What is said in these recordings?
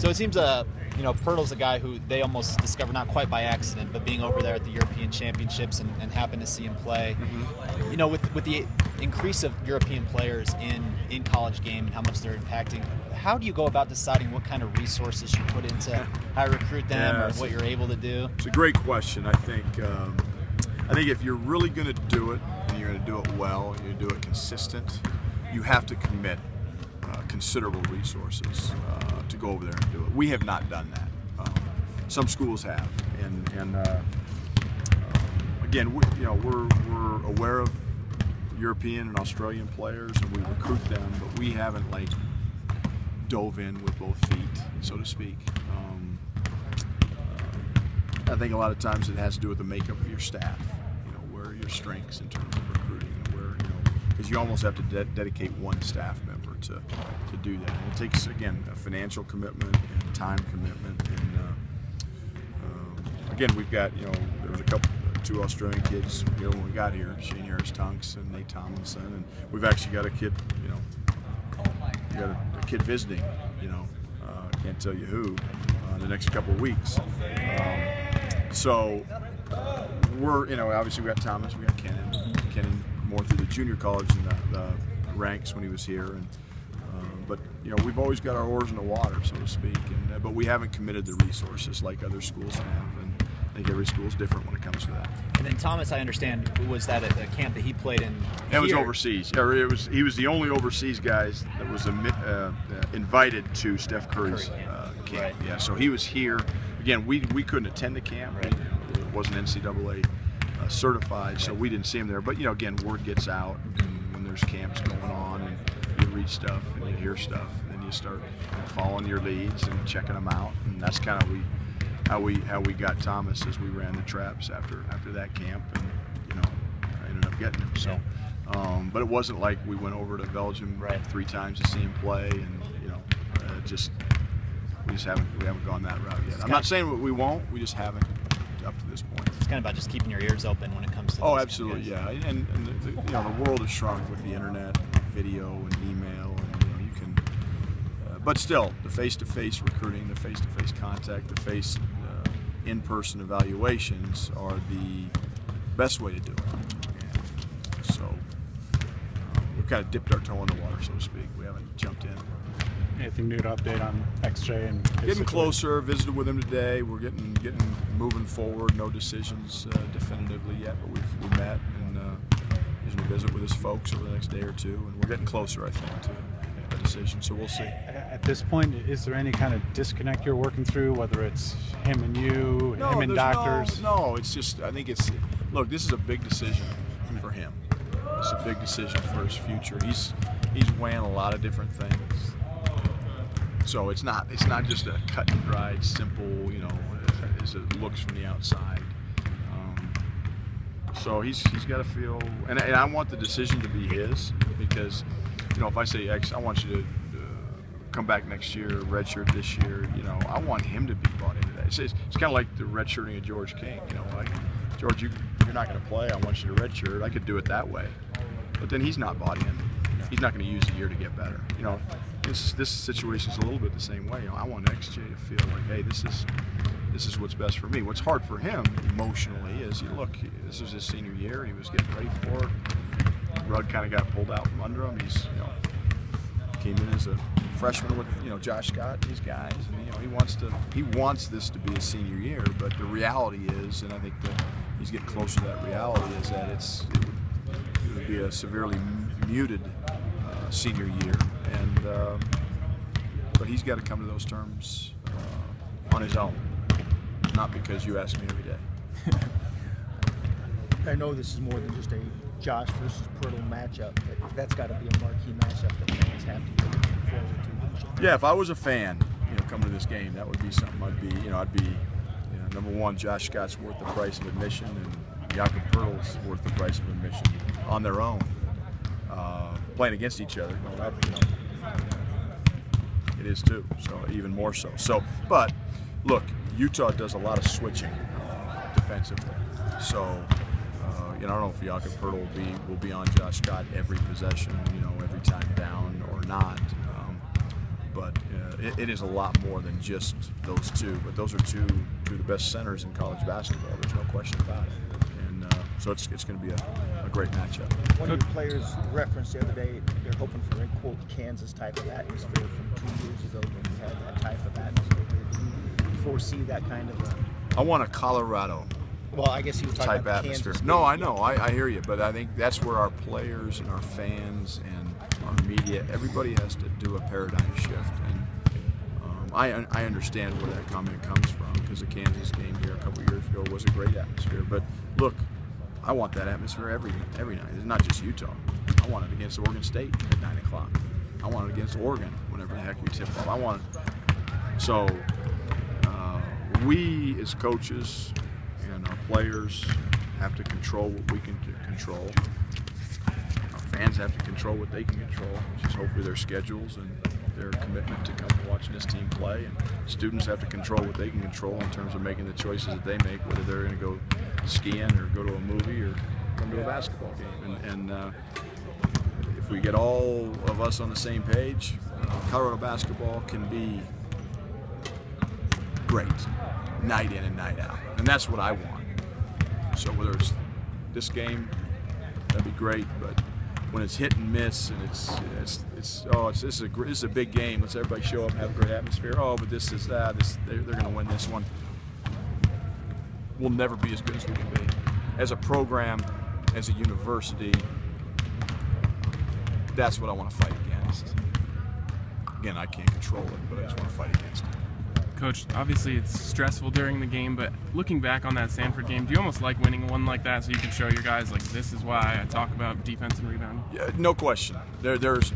So it seems Pirtle's a guy who they almost discovered not quite by accident, but being over there at the European Championships and happened to see him play. Mm-hmm. With the increase of European players in college game and how much they're impacting, how do you go about deciding what kind of resources you put into how to recruit them or what you're able to do? It's a great question. I think if you're really going to do it and you're going to do it well, you're going to do it consistent, you have to commit considerable resources to go over there and do it. We have not done that. Some schools have, and again, we're aware of European and Australian players, and we recruit them, but we haven't dove in with both feet, so to speak. I think a lot of times it has to do with the makeup of your staff. Where are your strengths in terms of recruiting, and where because you almost have to dedicate one staff member to do that. And it takes, again, a financial commitment and time commitment. And again, we've got there was two Australian kids here when we got here, Shane Harris-Tunks and Nate Tomlinson, and we've actually got a kid, we got a kid visiting, can't tell you who, the next couple of weeks. So we're, obviously we got Thomas, we got Kennan more through the junior college and the ranks when he was here, and but we've always got our oars in the water, so to speak, and but we haven't committed the resources like other schools have, and I think every school is different when it comes to that. And then Thomas, I understand, was that at a camp that he played in? It was overseas. He was the only overseas guy that was invited to Steph Curry's camp. Right. Yeah, so he was here. Again, we couldn't attend the camp. Right. It wasn't NCAA certified, so we didn't see him there. But again, word gets out when there's camps going on, and you read stuff and you hear stuff, and then you start following your leads and checking them out, and that's kind of how we got Thomas, as we ran the traps after that camp, and I ended up getting him. So, but it wasn't like we went over to Belgium 3 times to see him play, and we haven't gone that route yet. I'm not saying we won't. We just haven't up to this point. It's kind of about just keeping your ears open when it comes to. Oh, absolutely, yeah. And the world has shrunk with the internet, video, and email, and you can. But still, the face-to-face recruiting, the face-to-face contact, the in-person evaluations are the best way to do it. And so we've kind of dipped our toe in the water, so to speak. We haven't jumped in. Anything new to update on XJ and his getting situation? closer? Visited with him today. We're getting moving forward. No decisions definitively yet, but we met, and he's going to visit with his folks over the next day or two, and we're getting closer, I think, to a decision. So we'll see. At this point, is there any kind of disconnect you're working through, whether it's him and you, him and doctors? No, it's just, I think look, this is a big decision for him. It's a big decision for his future. He's weighing a lot of different things. So it's not just a cut and dried, simple, as it looks from the outside. So he's got to feel, and I want the decision to be his, because if I say X, I want you to come back next year, redshirt this year. I want him to be bought into that. It's kind of like the redshirting of George King. Like, George, you're not going to play. I want you to redshirt. I could do it that way, but then he's not bought in. He's not going to use the year to get better. This situation is a little bit the same way. I want XJ to feel like, hey, this is what's best for me. What's hard for him emotionally is, look, this was his senior year. He was getting ready for it. The rug kind of got pulled out from under him. He's, came in as a freshman with, Josh Scott, these guys, and he wants this to be his senior year. But the reality is, and I think that he's getting closer to that reality, is that it would be a severely muted senior year, and but he's got to come to those terms on his own, not because you ask me every day. I know this is more than just a Josh versus Pirtle matchup, but that's got to be a marquee matchup that fans have to look forward to. Yeah, if I was a fan, coming to this game, that would be something I'd be number one, Josh Scott's worth the price of admission, and Jakob Pirtle's worth the price of admission on their own. Playing against each other, it is too. So even more so. But look, Utah does a lot of switching defensively. So I don't know if Jakob Pirtle will be on Josh Scott every possession, every time down or not. but it is a lot more than just those two. But those are two of the best centers in college basketball. There's no question about it. And so it's going to be a great matchup. One of your players referenced the other day, they're hoping for a, quote, Kansas type of atmosphere from 2 years ago when you had that type of atmosphere. Do you foresee that kind of a... I want a Colorado Well, I guess he was talking type about atmosphere. Kansas. No, I know. I hear you. But I think that's where our players and our fans and our media, everybody has to do a paradigm shift. And I understand where that comment comes from, because the Kansas game here a couple years ago was a great atmosphere. But look, I want that atmosphere every night. It's not just Utah. I want it against Oregon State at 9 o'clock. I want it against Oregon whenever the heck we tip off. I want it. So we as coaches and our players have to control what we can control. Our fans have to control what they can control, which is hopefully their schedules and their commitment to come and watching this team play. And students have to control what they can control in terms of making the choices that they make, whether they're going to go skiing or go to a movie or come to a basketball game. And if we get all of us on the same page, Colorado basketball can be great, night in and night out. And that's what I want. So whether it's this game, that'd be great, but when it's hit and miss and this is a big game, let's everybody show up and have a great atmosphere. Oh, but this is that. They're going to win this one. We'll never be as good as we can be. As a program, as a university, that's what I want to fight against. Again, I can't control it, but I just want to fight against it. Coach, obviously it's stressful during the game, but looking back on that Stanford game, do you almost like winning one like that so you can show your guys, like, this is why I talk about defense and rebounding? Yeah, no question. There's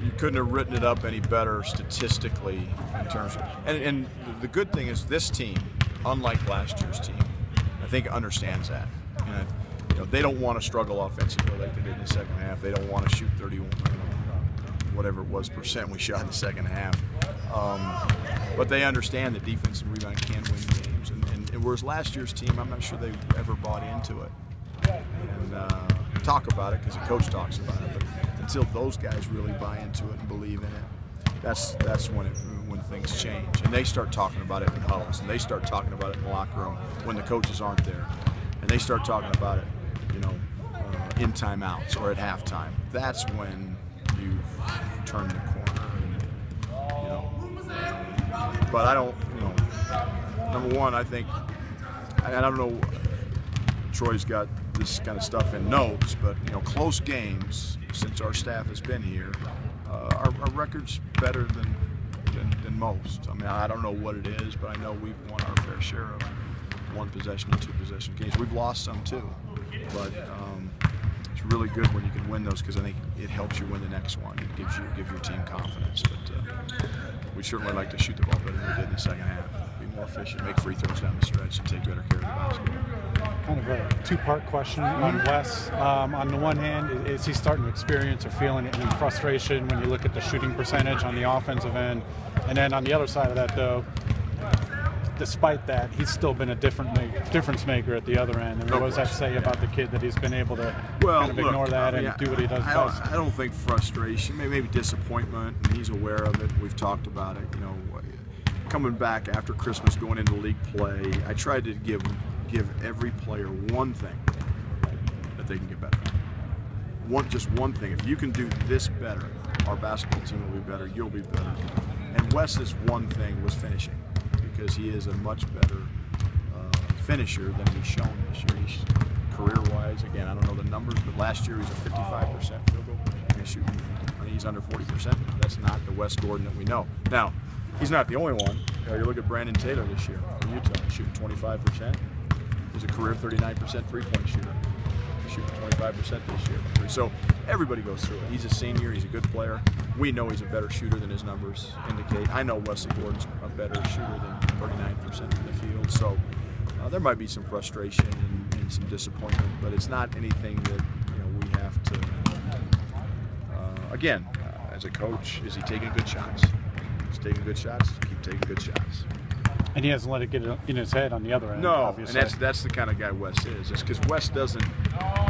you couldn't have written it up any better statistically in terms of, and the good thing is this team, unlike last year's team, I think understands that. And they don't want to struggle offensively like they did in the second half. They don't want to shoot 31, whatever it was percent we shot in the second half. But they understand that defense and rebound can win games. And whereas last year's team, I'm not sure they ever bought into it. And talk about it because the coach talks about it. But until those guys really buy into it and believe in it, that's when things change. And they start talking about it in huddles, and they start talking about it in the locker room when the coaches aren't there, and they start talking about it, in timeouts or at halftime. That's when you've turned the corner. But I don't, number one, I think, I don't know, Troy's got this kind of stuff in notes, but, close games since our staff has been here, our record's better than most. I mean, I don't know what it is, but I know we've won our fair share of 1 possession and 2 possession games. We've lost some too, but it's really good when you can win those because I think it helps you win the next one. It gives your team confidence. But we certainly like to shoot the ball better than we did in the second half. Be more efficient, make free throws down the stretch, and take better care of the basketball. Kind of a 2-part question on Wes. On the one hand, is he starting to experience or feeling any frustration when you look at the shooting percentage on the offensive end? And then on the other side of that, though, despite that, he's still been a difference maker at the other end. And what does that say about the kid that he's been able to kind of ignore that and do what he does best? I don't think frustration, maybe disappointment, and he's aware of it. We've talked about it. Coming back after Christmas, going into league play, I tried to give every player one thing that they can get better. Just one thing. If you can do this better, our basketball team will be better. You'll be better. And Wes's one thing was finishing, because he is a much better finisher than he's shown this year. He's career-wise, again, I don't know the numbers, but last year he was a 55% field goal shooting. I think he's under 40%. That's not the Wes Gordon that we know. Now, he's not the only one. You look at Brandon Taylor this year for Utah. He's shooting 25%. He's a career 39% three-point shooter. He's shooting 25% this year. So everybody goes through it. He's a senior. He's a good player. We know he's a better shooter than his numbers indicate. I know Wesley Gordon's a better shooter than 39% from the field. So there might be some frustration and some disappointment, but it's not anything that we have to. Again, as a coach, is he taking good shots? He's taking good shots. Keep taking good shots. And he hasn't let it get in his head on the other end. No, obviously. And that's the kind of guy Wes is. It's because Wes doesn't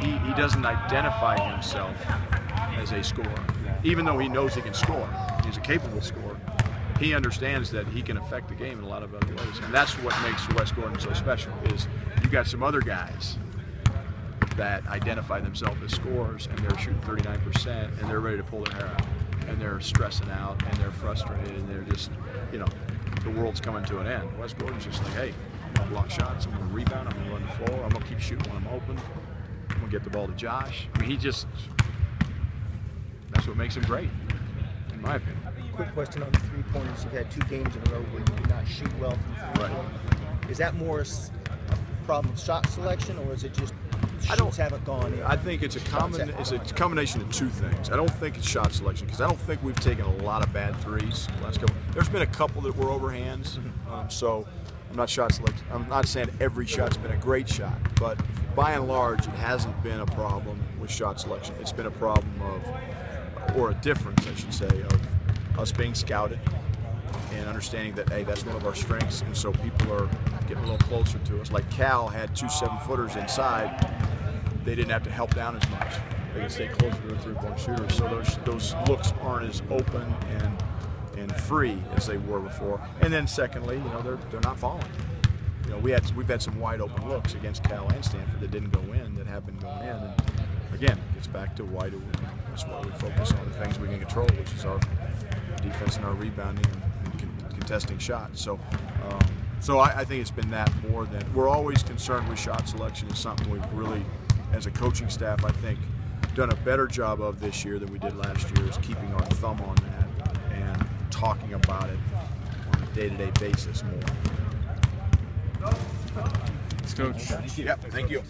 identify himself as a scorer. even though he knows he can score, he's a capable scorer. He understands that he can affect the game in a lot of other ways, and that's what makes Wes Gordon so special. Is you got some other guys that identify themselves as scorers, and they're shooting 39%, and they're ready to pull their hair out, and they're stressing out, and they're frustrated, and they're just, you know, the world's coming to an end. Wes Gordon's just like, hey, I'm gonna block shots, I'm gonna rebound, I'm gonna run the floor, I'm gonna keep shooting when I'm open, I'm gonna get the ball to Josh. I mean, that's what makes him great, in my opinion. Quick question on the three-pointers. You've had 2 games in a row where you did not shoot well from three. Right. Is that more a problem of shot selection, or is it just shots haven't gone in? I think it's a combination of 2 things. I don't think it's shot selection, because I don't think we've taken a lot of bad threes the last couple. There's been a couple that were overhands, so I'm not shot selection. I'm not saying every shot's been a great shot, but by and large, it hasn't been a problem with shot selection. It's been a problem of, or a difference, I should say, of us being scouted and understanding that, hey, that's one of our strengths, and so people are getting a little closer to us. Like Cal had 2 7-footers inside. They didn't have to help down as much. They can stay closer to the three-point shooter, so those looks aren't as open and free as they were before. And then secondly, you know, they're not falling. You know, we've had some wide open looks against Cal and Stanford that didn't go in, that have been going in. And again, it gets back to why do we? That's why we focus on the things we can control, which is our defense and our rebounding and contesting shots. So I think it's been that more than we're always concerned with shot selection. Is something we've really, as a coaching staff, I think, done a better job of this year than we did last year, is keeping our thumb on that and talking about it on a day-to-day basis more. Thanks, Coach. Yep, thank you.